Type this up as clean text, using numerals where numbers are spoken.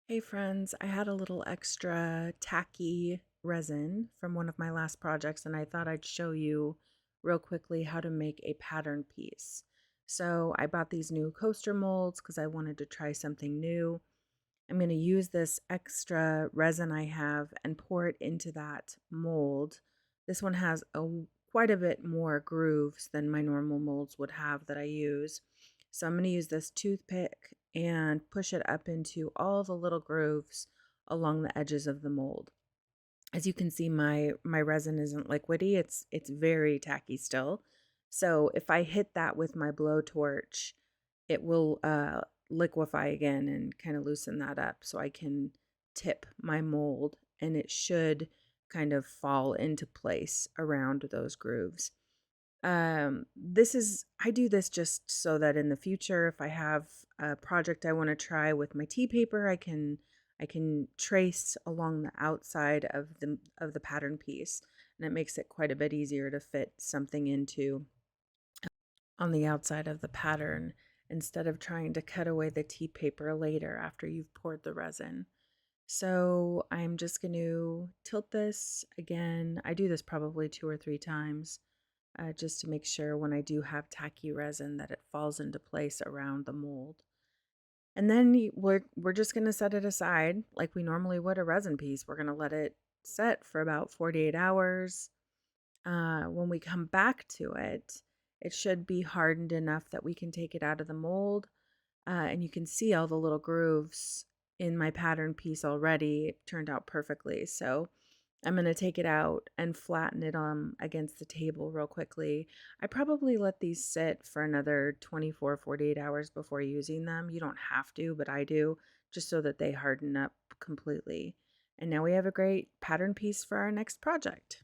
Hey friends, I had a little extra tacky resin from one of my last projects, and I thought I'd show you real quickly how to make a pattern piece. So I bought these new coaster molds because I wanted to try something new. I'm going to use this extra resin I have and pour it into that mold. This one has quite a bit more grooves than my normal molds would have that I use. So I'm going to use this toothpick and push it up into all the little grooves along the edges of the mold. As you can see, my resin isn't liquidy. It's very tacky still. So if I hit that with my blowtorch, it will liquefy again and kind of loosen that up so I can tip my mold and it should kind of fall into place around those grooves. I do this just so that in the future, if I have a project I want to try with my tea paper, I can trace along the outside of the pattern piece, and it makes it quite a bit easier to fit something into on the outside of the pattern instead of trying to cut away the tea paper later after you've poured the resin. So I'm just going to tilt this again. I do this probably 2 or 3 times just to make sure when I do have tacky resin that it falls into place around the mold. And then we're just going to set it aside like we normally would a resin piece. We're going to let it set for about 48 hours. When we come back to it, it should be hardened enough that we can take it out of the mold. And you can see all the little grooves in my pattern piece already. It turned out perfectly. So I'm going to take it out and flatten it against the table real quickly. I probably let these sit for another 24, 48 hours before using them. You don't have to, but I do, just so that they harden up completely. And now we have a great pattern piece for our next project.